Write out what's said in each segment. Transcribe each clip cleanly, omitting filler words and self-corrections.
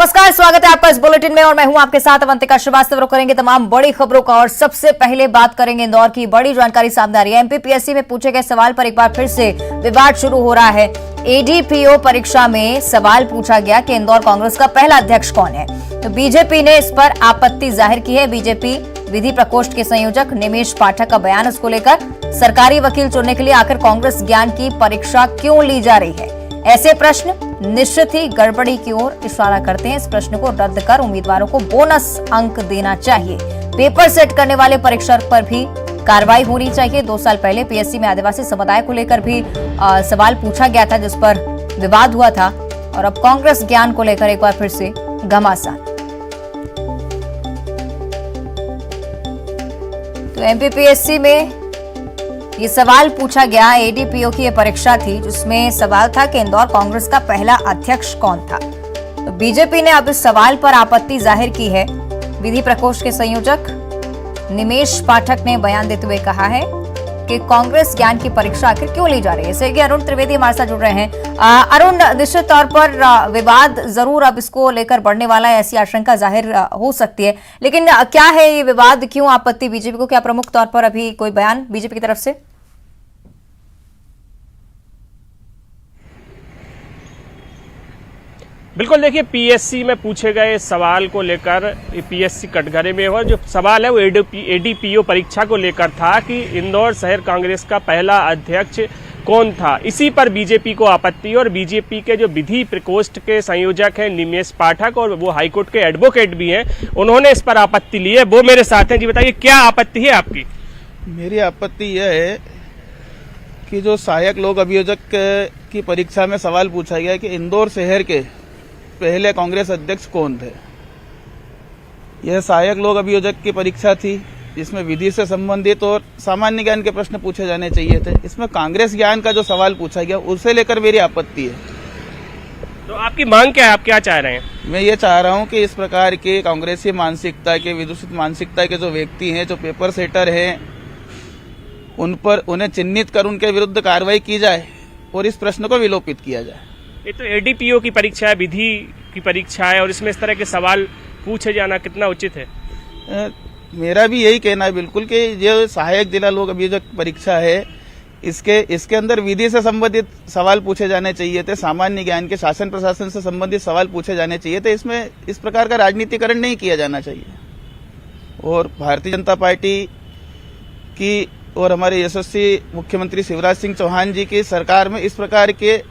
नमस्कार, स्वागत है आपका इस बुलेटिन में और मैं हूं आपके साथ अवंतिका श्रीवास्तव। करेंगे तमाम बड़ी खबरों का और सबसे पहले बात करेंगे इंदौर की बड़ी जानकारी सामने आ रही है। एमपीपीएससी में पूछे गए सवाल पर एक बार फिर से विवाद शुरू हो रहा है। एडीपीओ परीक्षा में सवाल पूछा गया कि इंदौर कांग्रेस का पहला अध्यक्ष कौन है, तो बीजेपी ने इस पर आपत्ति जाहिर की है। बीजेपी विधि प्रकोष्ठ के संयोजक निमेश पाठक का बयान इसको लेकर, सरकारी वकील चुनने के लिए आखिर कांग्रेस ज्ञान की परीक्षा क्यों ली जा रही है, ऐसे प्रश्न निश्चित ही गड़बड़ी की ओर इशारा करते हैं। इस प्रश्न को रद्द कर उम्मीदवारों को बोनस अंक देना चाहिए। पेपर सेट करने वाले परीक्षक पर भी कार्रवाई होनी चाहिए। 2 साल पहले पीएससी में आदिवासी समुदाय को लेकर भी सवाल पूछा गया था, जिस पर विवाद हुआ था और अब कांग्रेस ज्ञान को लेकर एक बार फिर से घमासान। तो एमपीपीएससी में ये सवाल पूछा गया। एडीपीओ की ये परीक्षा थी जिसमें सवाल था कि इंदौर कांग्रेस का पहला अध्यक्ष कौन था। तो बीजेपी ने अब इस सवाल पर आपत्ति जाहिर की है। विधि प्रकोष्ठ के संयोजक निमेश पाठक ने बयान देते हुए कहा है कि कांग्रेस ज्ञान की परीक्षा आखिर क्यों ली जा रही है। इसलिए अरुण त्रिवेदी हमारे साथ जुड़ रहे हैं। अरुण, निश्चित तौर पर विवाद जरूर अब इसको लेकर बढ़ने वाला है, ऐसी आशंका जाहिर हो सकती है, लेकिन क्या है ये विवाद, क्यों आपत्ति बीजेपी को, क्या प्रमुख तौर पर अभी कोई बयान बीजेपी की तरफ से? बिल्कुल, देखिए, पीएससी में पूछे गए सवाल को लेकर पीएससी कटघरे में हुआ जो सवाल है वो एडीपीओ परीक्षा को लेकर था कि इंदौर शहर कांग्रेस का पहला अध्यक्ष कौन था। इसी पर बीजेपी को आपत्ति, और बीजेपी के जो विधि प्रकोष्ठ के संयोजक हैं निमेश पाठक और वो हाईकोर्ट के एडवोकेट भी हैं, उन्होंने इस पर आपत्ति ली है। वो मेरे साथ हैं। जी बताइए, क्या आपत्ति है आपकी? मेरी आपत्ति यह है कि जो सहायक लोक अभियोजक की परीक्षा में सवाल पूछा गया कि इंदौर शहर के पहले कांग्रेस अध्यक्ष कौन थे। यह सहायक लोक अभियोजक की परीक्षा थी जिसमें विधि से संबंधित और सामान्य ज्ञान के प्रश्न पूछे जाने चाहिए थे। इसमें कांग्रेस ज्ञान का जो सवाल पूछा गया उसे लेकर मेरी आपत्ति है। तो आपकी मांग क्या है, आप क्या चाह रहे हैं? मैं ये चाह रहा हूं कि इस प्रकार के कांग्रेसी मानसिकता के, विदूषित मानसिकता के जो व्यक्ति हैं, जो पेपर सेटर हैं, उन्हें चिन्हित कर उनके विरुद्ध कार्रवाई की जाए और इस प्रश्न को विलोपित किया जाए। ये तो एडीपीओ की परीक्षा है, विधि की परीक्षा है, और इसमें इस तरह के सवाल पूछे जाना कितना उचित है? मेरा भी यही कहना है बिल्कुल कि जो सहायक जिला लोक अभियोजक परीक्षा है, इसके अंदर विधि से संबंधित सवाल पूछे जाने चाहिए थे, सामान्य ज्ञान के, शासन प्रशासन से संबंधित सवाल पूछे जाने चाहिए थे। इसमें इस प्रकार का राजनीतिकरण नहीं किया जाना चाहिए। और भारतीय जनता पार्टी की और हमारे यशस्वी मुख्यमंत्री शिवराज सिंह चौहान जी की सरकार में इस प्रकार के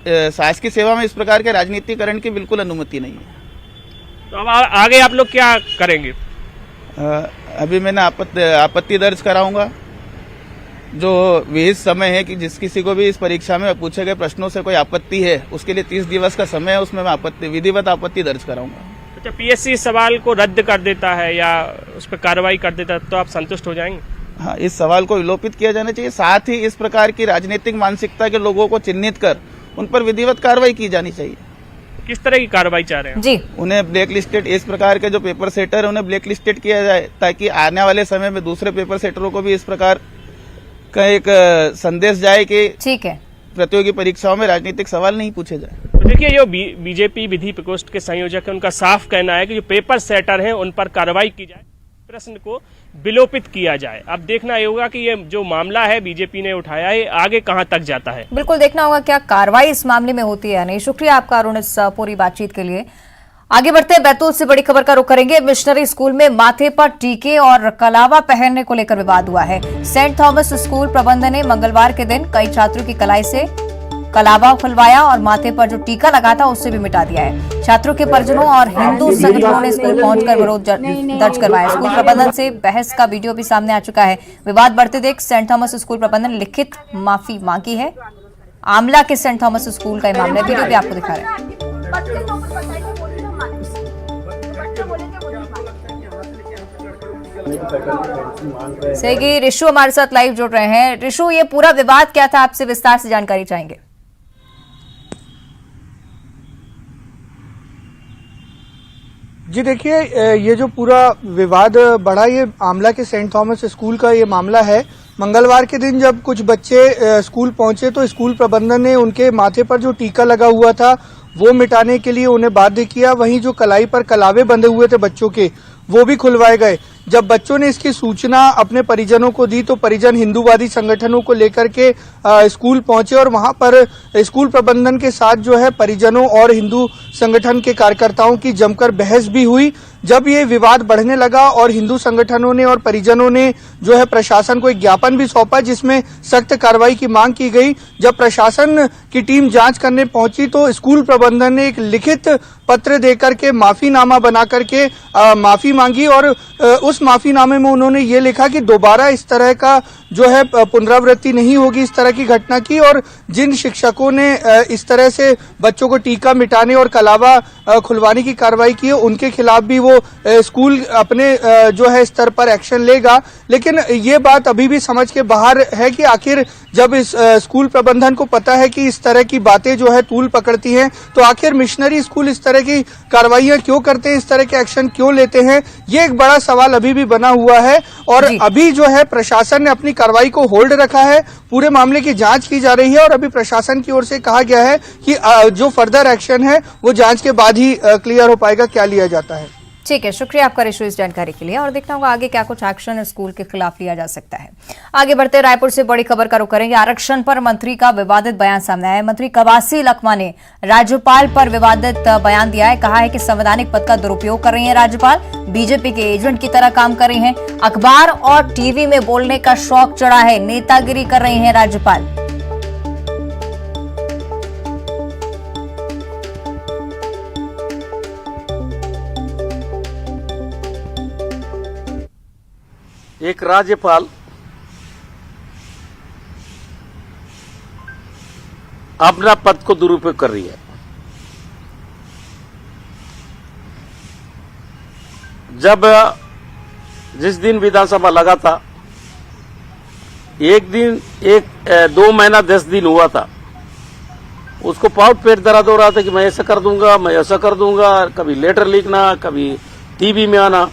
शासकीय सेवा में इस प्रकार के राजनीतिकरण की बिल्कुल अनुमति नहीं है। तो अब आगे आप लोग क्या करेंगे? अभी मैंने आपत्ति दर्ज कराऊंगा। जो विहित समय है कि जिस किसी को भी इस परीक्षा में पूछे गए प्रश्नों से कोई आपत्ति है, उसके लिए 30 दिवस का समय है, उसमें मैं विधिवत आपत्ति दर्ज कराऊंगा। अच्छा, पीएससी सवाल को रद्द कर देता है या उस पर कार्रवाई कर देता है तो आप संतुष्ट हो जाएंगे? हाँ, इस सवाल को विलोपित किया जाना चाहिए। साथ ही इस प्रकार की राजनीतिक मानसिकता के लोगों को चिन्हित कर उन पर विधिवत कार्रवाई की जानी चाहिए। किस तरह की कार्रवाई चाह रहे हैं जी? उन्हें ब्लैक लिस्टेड, इस प्रकार के जो पेपर सेटर है उन्हें ब्लैक लिस्टेड किया जाए, ताकि आने वाले समय में दूसरे पेपर सेटरों को भी इस प्रकार का एक संदेश जाए कि ठीक है, प्रतियोगी परीक्षाओं में राजनीतिक सवाल नहीं पूछे जाए। तो देखिए, जो बीजेपी विधि प्रकोष्ठ के संयोजक है, उनका साफ कहना है कि जो पेपर सेटर हैं उन पर कार्रवाई की जाए, प्रश्न को विलोपित किया जाए। अब देखना ये होगा कि ये जो मामला है बीजेपी ने उठाया है आगे कहां तक जाता है। बिल्कुल देखना होगा क्या कार्रवाई इस मामले में होती है या नहीं। शुक्रिया आपका अरुण इस पूरी बातचीत के लिए। आगे बढ़ते हैं, बैतूल से बड़ी खबर का रुख करेंगे। मिशनरी स्कूल में माथे पर टीके और कलावा पहनने को लेकर विवाद हुआ है। सेंट थॉमस स्कूल प्रबंधन ने मंगलवार के दिन कई छात्रों की कलाई से कलावा खुलवाया और माथे पर जो टीका लगा था उससे भी मिटा दिया है। छात्रों के परिजनों और हिंदू संगठनों ने स्कूल पहुंचकर विरोध दर्ज करवाया। स्कूल प्रबंधन से बहस का वीडियो भी सामने आ चुका है। विवाद बढ़ते देख सेंट थॉमस स्कूल प्रबंधन ने लिखित माफी मांगी है। आमला के सेंट थॉमस स्कूल का मामला, वीडियो भी आपको दिखा रहे हैं। सही, ऋषु हमारे साथ लाइव जुड़ रहे हैं। ऋषु, ये पूरा विवाद क्या था, आपसे विस्तार से जानकारी चाहेंगे। जी देखिए, ये जो पूरा विवाद बढ़ा, ये आमला के सेंट थॉमस स्कूल का ये मामला है। मंगलवार के दिन जब कुछ बच्चे स्कूल पहुंचे तो स्कूल प्रबंधन ने उनके माथे पर जो टीका लगा हुआ था वो मिटाने के लिए उन्हें बाध्य किया। वहीं जो कलाई पर कलावे बंधे हुए थे बच्चों के, वो भी खुलवाए गए। जब बच्चों ने इसकी सूचना अपने परिजनों को दी तो परिजन हिंदूवादी संगठनों को लेकर के स्कूल पहुंचे और वहां पर स्कूल प्रबंधन के साथ जो है परिजनों और हिंदू संगठन के कार्यकर्ताओं की जमकर बहस भी हुई। जब ये विवाद बढ़ने लगा और हिंदू संगठनों ने और परिजनों ने जो है प्रशासन को एक ज्ञापन भी सौंपा जिसमें सख्त कार्रवाई की मांग की गई। जब प्रशासन की टीम जांच करने पहुंची तो स्कूल प्रबंधन ने एक लिखित पत्र देकर के माफीनामा बना करके माफी मांगी और उस माफीनामे में उन्होंने ये लिखा कि दोबारा इस तरह का जो है पुनरावृत्ति नहीं होगी इस तरह की घटना की, और जिन शिक्षकों ने इस तरह से बच्चों को टीका मिटाने और कलावा खुलवाने की कार्रवाई की है उनके खिलाफ भी वो स्कूल अपने जो है स्तर पर एक्शन लेगा। लेकिन ये बात अभी भी समझ के बाहर है कि आखिर जब इस स्कूल प्रबंधन को पता है कि इस तरह की बातें जो है तूल पकड़ती हैं तो आखिर मिशनरी स्कूल इस तरह की कार्रवाइयां क्यों करते हैं, इस तरह के एक्शन क्यों लेते हैं, ये एक बड़ा सवाल अभी भी बना हुआ है। और अभी जो है प्रशासन ने अपनी कार्रवाई को होल्ड रखा है, पूरे मामले की जांच की जा रही है और अभी प्रशासन की ओर से कहा गया है कि जो फर्दर एक्शन है वो जांच के बाद ही क्लियर हो पाएगा क्या लिया जाता है। ठीक है, शुक्रिया आपका रिशु इस जानकारी के लिए और देखना होगा आगे क्या कुछ एक्शन स्कूल के खिलाफ लिया जा सकता है। आगे बढ़ते रायपुर से बड़ी खबर का रुख करेंगे। आरक्षण पर मंत्री का विवादित बयान सामने आया है। मंत्री कवासी लखमा ने राज्यपाल पर विवादित बयान दिया है। कहा है कि संवैधानिक पद का दुरुपयोग कर रही है राज्यपाल, बीजेपी के एजेंट की तरह काम कर रही हैं, अखबार और टीवी में बोलने का शौक चढ़ा है, नेतागिरी कर रही है राज्यपाल। एक राज्यपाल अपना पद को दुरुपयोग कर रही है। जब जिस दिन विधानसभा लगा था, एक दिन 2 महीना 10 दिन हुआ था, उसको पाउट पेट दर्द हो रहा था कि मैं ऐसा कर दूंगा, मैं ऐसा कर दूंगा, कभी लेटर लिखना, कभी टीवी में आना।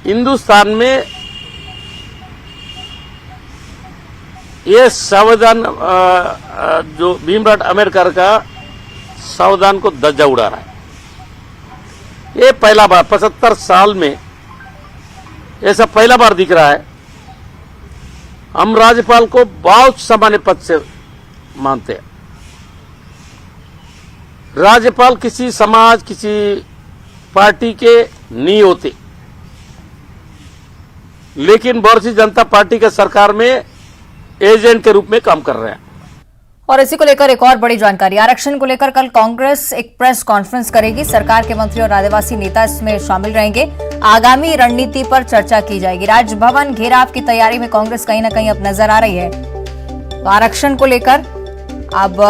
हिंदुस्तान में ये संविधान जो भीमराव अम्बेडकर का संविधान को धज्जा उड़ा रहा है। ये पहला बार 75 साल में ऐसा पहला बार दिख रहा है। हम राज्यपाल को बहुत सामान्य पद से मानते हैं। राज्यपाल किसी समाज, किसी पार्टी के नहीं होते, लेकिन भारतीय जनता पार्टी के सरकार में एजेंट के रूप में काम कर रहे हैं। और इसी को लेकर एक और बड़ी जानकारी। आरक्षण को लेकर कल कांग्रेस एक प्रेस कॉन्फ्रेंस करेगी। सरकार के मंत्री और आदिवासी नेता इसमें शामिल रहेंगे। आगामी रणनीति पर चर्चा की जाएगी। राजभवन घेराव की तैयारी में कांग्रेस कहीं ना कहीं अब नजर आ रही है। तो आरक्षण को लेकर अब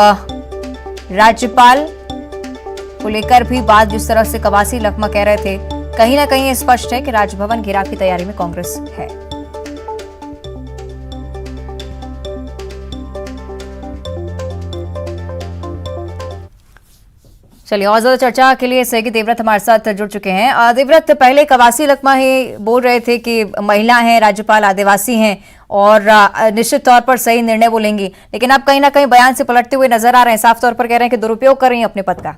राज्यपाल को लेकर भी बात जिस तरह से कवासी लखमा कह रहे थे, कहीं ना कहीं स्पष्ट है कि राजभवन घेराव की तैयारी में कांग्रेस है। चलिए और ज्यादा चर्चा के लिए सहयोगी देवव्रत हमारे साथ जुड़ चुके हैं। देवव्रत, पहले कवासी लखमा ही बोल रहे थे कि महिला हैं, राज्यपाल आदिवासी हैं और निश्चित तौर पर सही निर्णय वो लेंगी, लेकिन अब कहीं ना कहीं बयान से पलटते हुए नजर आ रहे हैं। साफ तौर पर कह रहे हैं कि दुरुपयोग कर रही हैं अपने पद का।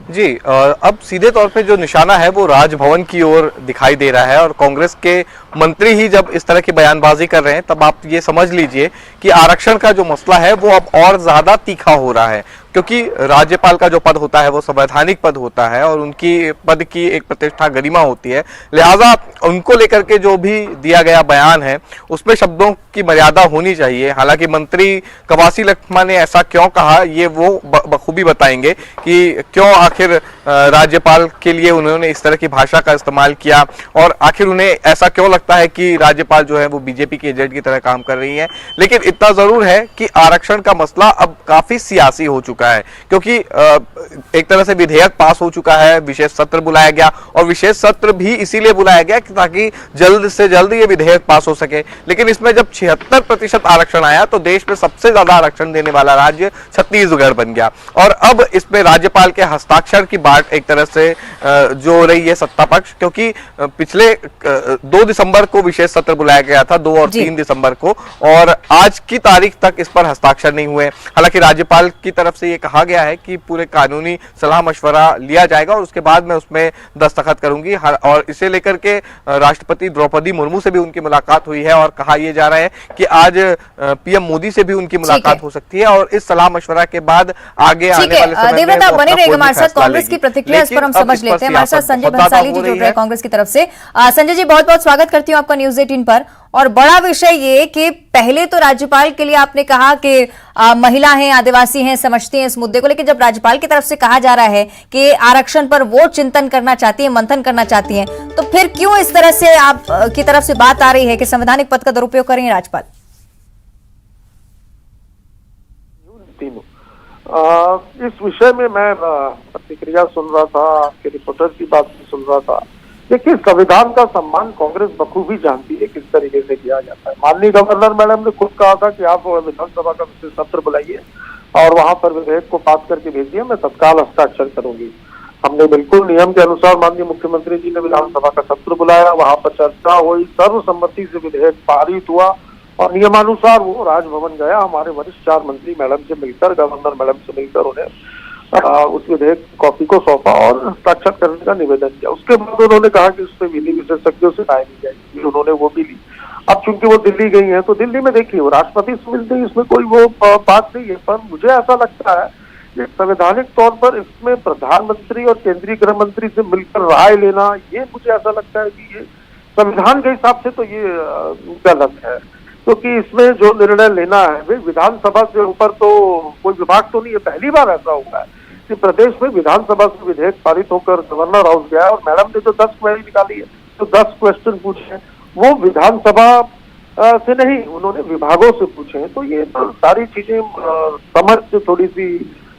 जी, अब सीधे तौर पे जो निशाना है वो राजभवन की ओर दिखाई दे रहा है और कांग्रेस के मंत्री ही जब इस तरह की बयानबाजी कर रहे हैं तब आप ये समझ लीजिए कि आरक्षण का जो मसला है वो अब और ज्यादा तीखा हो रहा है, क्योंकि राज्यपाल का जो पद होता है वो संवैधानिक पद होता है और उनकी पद की एक प्रतिष्ठा गरिमा होती है। लिहाजा उनको लेकर के जो भी दिया गया बयान है उसमें शब्दों की मर्यादा होनी चाहिए। हालांकि मंत्री कवासी लखमा ने ऐसा क्यों कहा ये वो बखूबी बताएंगे कि क्यों आखिर राज्यपाल के लिए उन्होंने इस तरह की भाषा का इस्तेमाल किया और आखिर उन्हें ऐसा क्यों लगता है कि राज्यपाल जो है वो बीजेपी के एजेंट की तरह काम कर रही है। लेकिन इतना जरूर है कि आरक्षण का मसला अब काफी सियासी हो चुका है, क्योंकि एक तरह से विधेयक पास हो चुका है, विशेष सत्र बुलाया गया और विशेष सत्र भी इसीलिए बुलाया गया ताकि जल्द से जल्द ये विधेयक पास हो सके। लेकिन इसमें जब 76% आरक्षण आया तो देश में सबसे ज्यादा आरक्षण देने वाला राज्य छत्तीसगढ़ बन गया और अब इसमें राज्यपाल के हस्ताक्षर की पार्ट एक तरह से जो हो रही है सत्ता पक्ष, क्योंकि पिछले 2 दिसंबर को विशेष सत्र बुलाया गया था, 2 और 3 दिसंबर को, और आज की तारीख तक इस पर हस्ताक्षर नहीं हुए। हालांकि राज्यपाल की तरफ से ये कहा गया है कि पूरे कानूनी सलाह मशवरा लिया जाएगा और उसके बाद मैं उसमें दस्तखत करूंगी। और इसे लेकर के राष्ट्रपति द्रौपदी मुर्मू से भी उनकी मुलाकात हुई है और कहा यह जा रहा है कि आज पीएम मोदी से भी उनकी मुलाकात हो सकती है और इस सलाह मशवरा के बाद आगे आने वाले समय में देवव्रत आप बने रहेगा हमारे साथ। फैसला कांग्रेस की लेगी। प्रतिक्रिया इस पर हम समझ लेते हैं। हमारे साथ संजय बहुत ज्यादा भंसाली हो जी रही जुड़ रहे हैं है। कांग्रेस की तरफ से। संजय जी बहुत बहुत स्वागत करती हूँ आपका न्यूज 18 पर। और बड़ा विषय ये कि पहले तो राज्यपाल के लिए आपने कहा कि महिला हैं, आदिवासी हैं, समझती हैं इस मुद्दे को, लेकिन जब राज्यपाल की तरफ से कहा जा रहा है कि आरक्षण पर वो चिंतन करना चाहती है, मंथन करना चाहती हैं, तो फिर क्यों इस तरह से आप की तरफ से बात आ रही है कि संवैधानिक पद का दुरुपयोग करेंगे राज्यपाल? इस विषय में मैं प्रतिक्रिया सुन रहा था, आपके रिपोर्टर की बात भी सुन रहा था। देखिए, संविधान का सम्मान कांग्रेस बखूबी जानती है किस तरीके से किया जाता है। माननीय गवर्नर मैडम ने खुद कहा था कि आप विधानसभा का विशेष सत्र बुलाइए और वहां पर विधेयक को पास करके भेजिए, मैं तत्काल हस्ताक्षर करूंगी। हमने बिल्कुल नियम के अनुसार माननीय मुख्यमंत्री जी ने विधानसभा का सत्र बुलाया, वहां पर चर्चा हुई, सर्वसम्मति से विधेयक पारित हुआ और नियमानुसार वो राजभवन गया। हमारे वरिष्ठ 4 मंत्री मैडम से मिलकर, गवर्नर मैडम से मिलकर उन्हें उस विधेयक कॉपी को सौंपा और हस्ताक्षर करने का निवेदन किया। उसके बाद उन्होंने कहा कि उस पर विधि विशेषज्ञों से राय ली जाएगी, उन्होंने वो भी ली। अब चूंकि वो दिल्ली गई हैं तो दिल्ली में देखिए वो राष्ट्रपति से मिलते हैं, इसमें कोई वो बात नहीं है। पर मुझे ऐसा लगता है कि संवैधानिक तौर पर इसमें प्रधानमंत्री और केंद्रीय गृह मंत्री से मिलकर राय लेना, ये मुझे ऐसा लगता है कि ये संविधान के हिसाब से तो ये गलत है, क्योंकि इसमें जो निर्णय लेना है वे विधानसभा से ऊपर तो कोई विभाग तो नहीं है। पहली बार ऐसा हुआ है कि प्रदेश में विधानसभा से विधेयक पारित होकर गवर्नर हाउस गया और मैडम ने जो 10 क्वेरी निकाली है, तो 10 क्वेश्चन पूछे, वो विधानसभा से नहीं, उन्होंने विभागों से पूछे हैं। तो ये तो सारी चीजें समझ से थोड़ी सी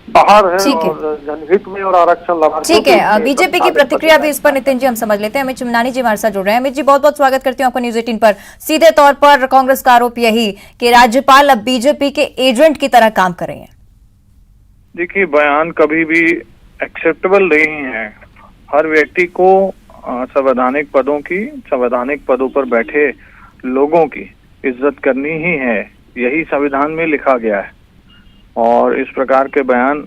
बाहर है और जनहित में और आरक्षण लाभार्थियों। ठीक है, बीजेपी की प्रतिक्रिया भी इस पर नितिन जी हम समझ लेते हैं। अमित चिमनानी जी हमारे साथ जुड़ रहे हैं। अमित जी बहुत बहुत स्वागत करती हूँ आपका न्यूज 18 पर। सीधे तौर पर कांग्रेस का आरोप यही कि राज्यपाल अब बीजेपी के एजेंट की तरह काम कर रहे हैं। देखिए, बयान कभी भी एक्सेप्टेबल नहीं है। हर व्यक्ति को संवैधानिक पदों पर बैठे लोगों की इज्जत करनी ही है, यही संविधान में लिखा गया है। और इस प्रकार के बयान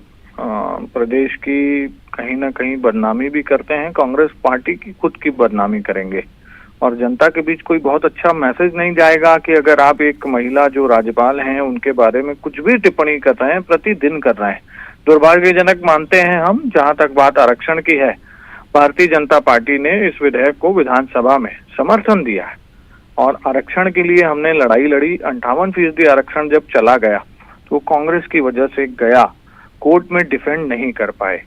प्रदेश की कहीं ना कहीं बदनामी भी करते हैं, कांग्रेस पार्टी की खुद की बदनामी करेंगे और जनता के बीच कोई बहुत अच्छा मैसेज नहीं जाएगा कि अगर आप एक महिला जो राज्यपाल हैं उनके बारे में कुछ भी टिप्पणी कर रहे हैं, प्रतिदिन कर रहे हैं। दुर्भाग्यजनक मानते हैं हम। जहां तक बात आरक्षण की है, भारतीय जनता पार्टी ने इस विधेयक को विधानसभा में समर्थन दिया है और आरक्षण के लिए हमने लड़ाई लड़ी। 58% आरक्षण जब चला गया तो कांग्रेस की वजह से गया, कोर्ट में डिफेंड नहीं कर पाए।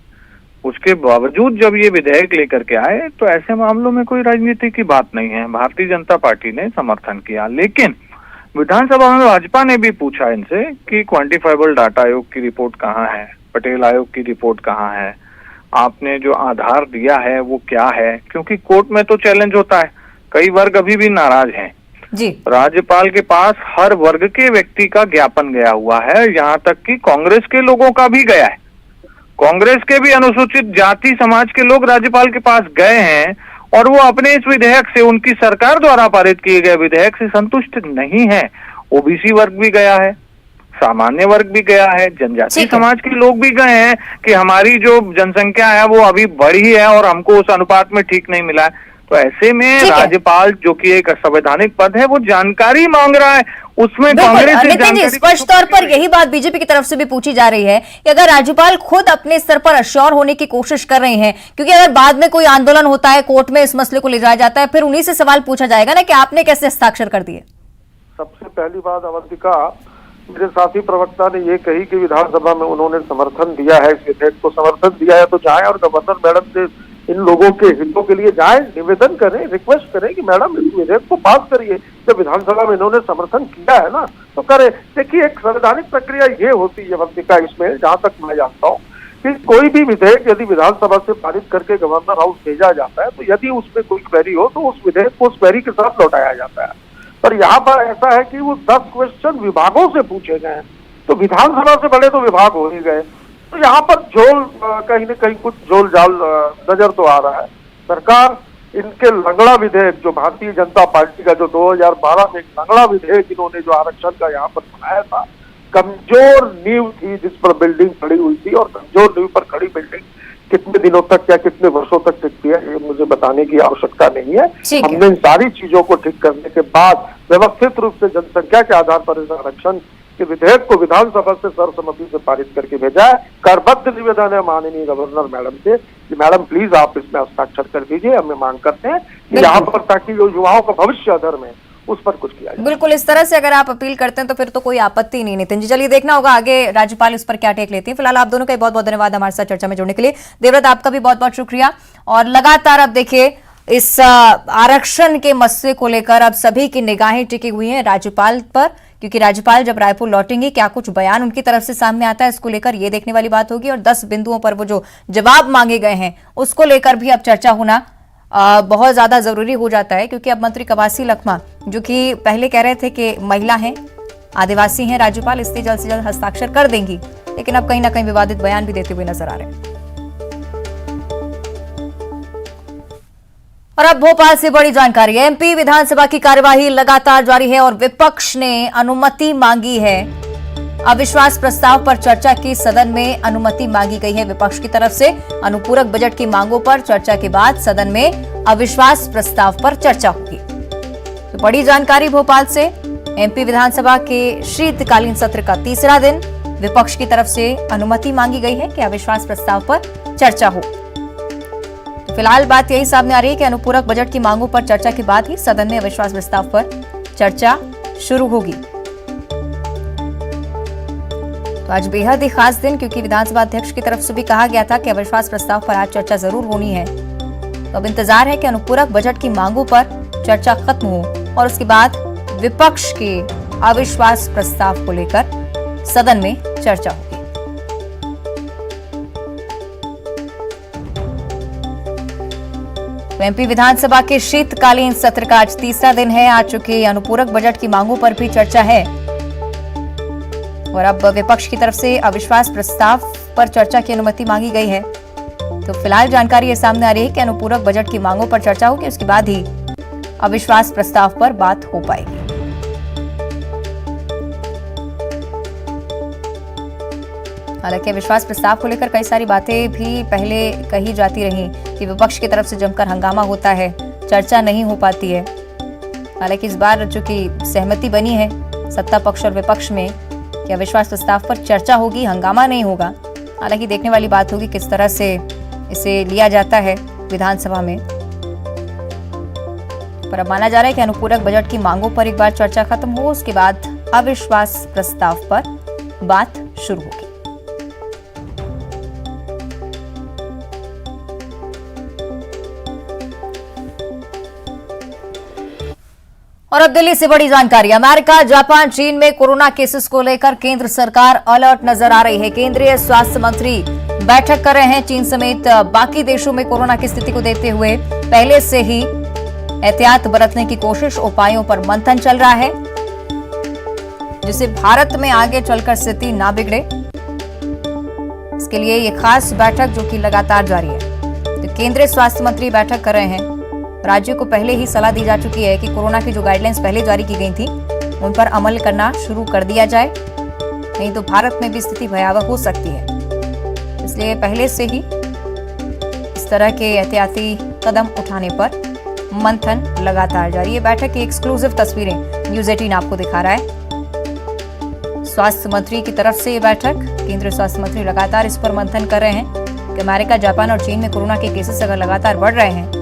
उसके बावजूद जब ये विधेयक लेकर के आए तो ऐसे मामलों में कोई राजनीति की बात नहीं है, भारतीय जनता पार्टी ने समर्थन किया। लेकिन विधानसभा में भाजपा ने भी पूछा इनसे कि क्वांटिफाइबल डाटा आयोग की रिपोर्ट कहाँ है, पटेल आयोग की रिपोर्ट कहाँ है, आपने जो आधार दिया है वो क्या है, क्योंकि कोर्ट में तो चैलेंज होता है। कई वर्ग अभी भी नाराज हैं जी। राज्यपाल के पास हर वर्ग के व्यक्ति का ज्ञापन गया हुआ है, यहाँ तक कि कांग्रेस के लोगों का भी गया है। कांग्रेस के भी अनुसूचित जाति समाज के लोग राज्यपाल के पास गए हैं और वो अपने इस विधेयक से, उनकी सरकार द्वारा पारित किए गए विधेयक से संतुष्ट नहीं है। ओबीसी वर्ग भी गया है, सामान्य वर्ग भी गया है, जनजातीय समाज के लोग भी गए हैं कि हमारी जो जनसंख्या है वो अभी बढ़ी है और हमको उस अनुपात में ठीक नहीं मिला है। तो ऐसे में राज्यपाल जो कि एक संवैधानिक पद है वो जानकारी मांग रहा है, उसमें कांग्रेस नितिन जी स्पष्ट तौर पर यही बात बीजेपी की तरफ से भी पूछी जा रही है कि अगर राज्यपाल खुद अपने स्तर पर अश्योर होने की कोशिश कर रहे हैं, क्योंकि अगर बाद में कोई आंदोलन होता है, कोर्ट में इस मसले को ले जाया जाता है, फिर उन्हीं से सवाल पूछा जाएगा ना कि आपने कैसे हस्ताक्षर कर दिए। सबसे पहली बात अवंतिका, मेरे साथी प्रवक्ता ने ये कही कि विधानसभा में उन्होंने समर्थन दिया है, इस विधेयक को समर्थन दिया है, तो जाएं और गवर्नर मैडम से इन लोगों के हितों के लिए जाएं, निवेदन करें, रिक्वेस्ट करें कि मैडम इस विधेयक को पास करिए। जब विधानसभा में इन्होंने समर्थन किया है ना तो करें। देखिए, एक संवैधानिक प्रक्रिया ये होती है अवंतिका, इसमें जहां तक मैं जानता हूँ कि कोई भी विधेयक यदि विधानसभा से पारित करके गवर्नर हाउस भेजा जाता है तो यदि उसमें कोई क्वेरी हो तो उस विधेयक को उस क्वेरी के साथ लौटाया जाता है। पर यहाँ पर ऐसा है कि वो 10 क्वेश्चन विभागों से पूछे गए हैं, तो विधानसभा से बड़े तो विभाग हो ही गए। तो यहाँ पर झोल कहीं न कहीं कुछ झोल झाल नजर तो आ रहा है। सरकार इनके लंगड़ा विधेयक, जो भारतीय जनता पार्टी का जो 2012 में एक लंगड़ा विधेयक इन्होंने जो आरक्षण का यहाँ पर बनाया था, कमजोर नींव थी जिस पर बिल्डिंग खड़ी हुई थी, और कमजोर नींव पर खड़ी बिल्डिंग कितने दिनों तक या कितने वर्षों तक टिकती है ये मुझे बताने की आवश्यकता नहीं है। हमने इन सारी चीजों को ठीक करने के बाद व्यवस्थित रूप से जनसंख्या के आधार पर इस आरक्षण के विधेयक को विधानसभा से सर्वसम्मति से पारित करके भेजा है। करबद्ध निवेदन है माननीय गवर्नर मैडम से कि मैडम प्लीज आप इसमें हस्ताक्षर कर दीजिए, हमें मांग करते हैं कि यहाँ पर ताकि जो युवाओं का भविष्य अधर में उस पर कुछ किया जाए। बिल्कुल, इस तरह से अगर आप अपील करते हैं तो फिर तो कोई आपत्ति नहीं। नितिन जी, चलिए देखना होगा आगे राज्यपाल इस पर क्या टेक लेती है। फिलहाल आप दोनों का बहुत बहुत धन्यवाद हमारे साथ चर्चा में जुड़ने के लिए। देवव्रत, आपका भी बहुत बहुत शुक्रिया। और लगातार अब देखिए इस आरक्षण के मसले को लेकर अब सभी की निगाहें टिकी हुई हैं राज्यपाल पर, क्योंकि राज्यपाल जब रायपुर लौटेंगे क्या कुछ बयान उनकी तरफ से सामने आता है इसको लेकर ये देखने वाली बात होगी। और 10 बिंदुओं पर वो जो जवाब मांगे गए हैं उसको लेकर भी अब चर्चा होना बहुत ज्यादा जरूरी हो जाता है, क्योंकि अब मंत्री कवासी लखमा जो कि पहले कह रहे थे कि महिला हैं, आदिवासी हैं, राज्यपाल इससे जल्द से जल्द हस्ताक्षर कर देंगी, लेकिन अब कहीं ना कहीं विवादित बयान भी देते हुए नजर आ रहे हैं। और अब भोपाल से बड़ी जानकारी है। एमपी विधानसभा की कार्यवाही लगातार जारी है और विपक्ष ने अनुमति मांगी है। अविश्वास प्रस्ताव पर चर्चा की सदन में अनुमति मांगी गई है विपक्ष की तरफ से। अनुपूरक बजट की मांगों पर चर्चा के बाद सदन में अविश्वास प्रस्ताव पर चर्चा होगी। तो बड़ी जानकारी भोपाल से। एमपी विधानसभा के शीतकालीन सत्र का तीसरा दिन, विपक्ष की तरफ से अनुमति मांगी गई है कि अविश्वास प्रस्ताव पर चर्चा हो। तो फिलहाल बात यही सामने आ रही है कि अनुपूरक बजट की मांगों पर चर्चा के बाद ही सदन में अविश्वास प्रस्ताव पर चर्चा शुरू होगी। तो आज बेहद ही खास दिन, क्योंकि विधानसभा अध्यक्ष की तरफ से भी कहा गया था कि अविश्वास प्रस्ताव पर आज चर्चा जरूर होनी है। तो अब इंतजार है कि अनुपूरक बजट की मांगों पर चर्चा खत्म हो और उसके बाद विपक्ष के अविश्वास प्रस्ताव को लेकर सदन में चर्चा होगी। तो एमपी विधानसभा के शीतकालीन सत्र का आज तीसरा दिन है। आज चुकी अनुपूरक बजट की मांगों पर भी चर्चा है और अब विपक्ष की तरफ से अविश्वास प्रस्ताव पर चर्चा की अनुमति मांगी गई है। तो फिलहाल जानकारी ये सामने आ रही है कि अनुपूरक बजट की मांगों पर चर्चा होगी, उसके बाद ही अविश्वास प्रस्ताव पर बात हो पाएगी। हालांकि अविश्वास प्रस्ताव को लेकर कई सारी बातें भी पहले कही जाती रही कि विपक्ष की तरफ से जमकर हंगामा होता है, चर्चा नहीं हो पाती है। हालांकि इस बार चूंकि सहमति बनी है सत्ता पक्ष और विपक्ष में कि अविश्वास प्रस्ताव पर चर्चा होगी, हंगामा नहीं होगा। हालांकि देखने वाली बात होगी किस तरह से इसे लिया जाता है विधानसभा में। पर अब माना जा रहा है कि अनुपूरक बजट की मांगों पर एक बार चर्चा खत्म हो, उसके बाद अविश्वास प्रस्ताव पर बात शुरू होगी। और अब दिल्ली से बड़ी जानकारी। अमेरिका, जापान, चीन में कोरोना केसेस को लेकर केंद्र सरकार अलर्ट नजर आ रही है। केंद्रीय स्वास्थ्य मंत्री बैठक कर रहे हैं। चीन समेत बाकी देशों में कोरोना की स्थिति को देखते हुए पहले से ही एहतियात बरतने की कोशिश, उपायों पर मंथन चल रहा है, जिससे भारत में आगे चलकर स्थिति ना बिगड़े। इसके लिए ये खास बैठक जो कि लगातार जारी है। तो केंद्रीय स्वास्थ्य मंत्री बैठक कर रहे हैं। राज्यों को पहले ही सलाह दी जा चुकी है कि कोरोना की जो गाइडलाइंस पहले जारी की गई थी उन पर अमल करना शुरू कर दिया जाए, नहीं तो भारत में भी स्थिति भयावह हो सकती है। इसलिए पहले से ही इस तरह के एहतियाती कदम उठाने पर मंथन लगातार जारी है। बैठक की एक्सक्लूसिव तस्वीरें न्यूज़ 18 आपको दिखा रहा है। स्वास्थ्य मंत्री की तरफ से ये बैठक, केंद्रीय स्वास्थ्य मंत्री लगातार इस पर मंथन कर रहे हैं कि अमेरिका, जापान और चीन में कोरोना के केसेस अगर लगातार बढ़ रहे हैं,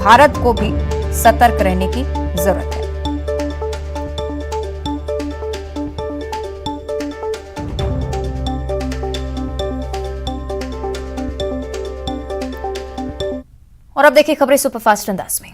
भारत को भी सतर्क रहने की जरूरत है। और अब देखिए खबरें सुपरफास्ट अंदाज में।